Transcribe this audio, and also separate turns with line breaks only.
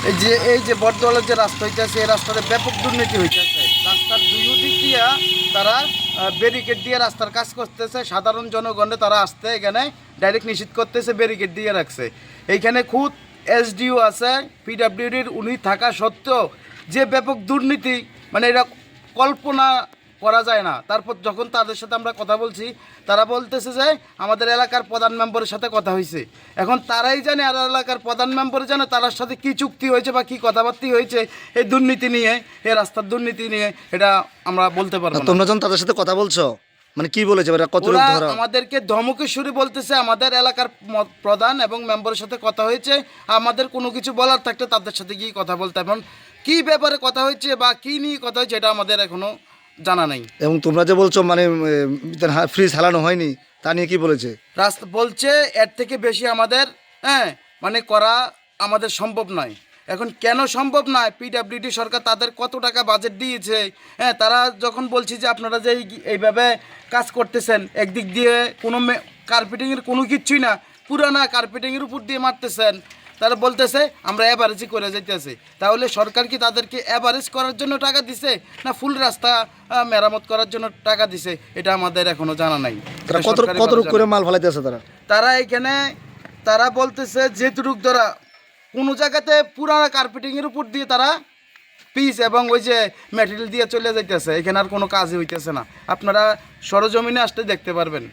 এই যে বটদলের যে রাস্তা হইতেছে, এই রাস্তাতে ব্যাপক দুর্নীতি হইতেছে। রাস্তার দুই দিক দিয়া তারা ব্যারিকেড দিয়ে রাস্তার কাজ করতেছে, সাধারণ জনগণে তারা আসতে এখানে ডাইরেক্ট নিষিদ্ধ করতেছে, ব্যারিকেড দিয়ে রাখছে। এইখানে খুদ এসডিও আছে পিডাব্লিউডির, উনি থাকা সত্ত্বেও যে ব্যাপক দুর্নীতি, মানে এটা কল্পনা করা যায় না। তারপর যখন তাদের সাথে আমরা কথা বলছি, তারা বলতেছে যে আমাদের এলাকার প্রধান মেম্বারের সাথে কথা হয়েছে। এখন তারাই জানে, আর এলাকার প্রধান মেম্বার জানে তার সাথে কি চুক্তি হয়েছে বা কি কথাবার্তা হয়েছে এই দুর্নীতি নিয়ে, এই রাস্তার দুর্নীতি নিয়ে, এটা আমরা বলতে পারবো না।
তোমরা যখন তাদের সাথে কথা বলছো, মানে কি বলেছে, কত লোক
ওরা
ধরা?
আমাদেরকে ধমকেশ্বরী বলতেছে আমাদের এলাকার প্রধান এবং মেম্বারের সাথে কথা হয়েছে, আমাদের কোনো কিছু বলার থাকলে তাদের সাথে গিয়ে কথা বলতে। এখন কী ব্যাপারে কথা হয়েছে বা কী নিয়ে কথা হয়েছে এটা আমাদের এখনও জানা নাই।
এবং তোমরা যে বলছো মানে ফ্রিজ হালানো হয়নি, তা নিয়ে কি বলেছে?
রাস্তা বলছে এর থেকে বেশি আমাদের মানে করা আমাদের সম্ভব নয়। এখন কেন সম্ভব নয়, পিডাব্লিউডি সরকার তাদের কত টাকা বাজেট দিয়েছে। তারা যখন বলছি যে আপনারা যে এইভাবে কাজ করতেছেন, একদিক দিয়ে কোনো কার্পেটিংয়ের কোনো কিচ্ছুই না, পুরানা কার্পেটিংয়ের উপর দিয়ে মারতেছেন, তারা বলতেছে আমরা অ্যাভারেজই করে যাইতেছি। তাহলে সরকার কি তাদেরকে অ্যাভারেজ করার জন্য টাকা দিছে, না ফুল রাস্তা মেরামত করার জন্য টাকা দিছে, এটা আমাদের এখনো জানা নাই।
তারা কত করে মাল ফেলাইতেছে
তারা এখানে তারা বলতেছে যেটুক ধরা কোনো জায়গাতে পুরানা কার্পেটিংয়ের উপর দিয়ে তারা পিস এবং ওই যে ম্যাটেরিয়াল দিয়ে চলে যাইতেছে, এখানে আর কোনো কাজই হইতেছে না। আপনারা সরজমিনে আসতে দেখতে পারবেন।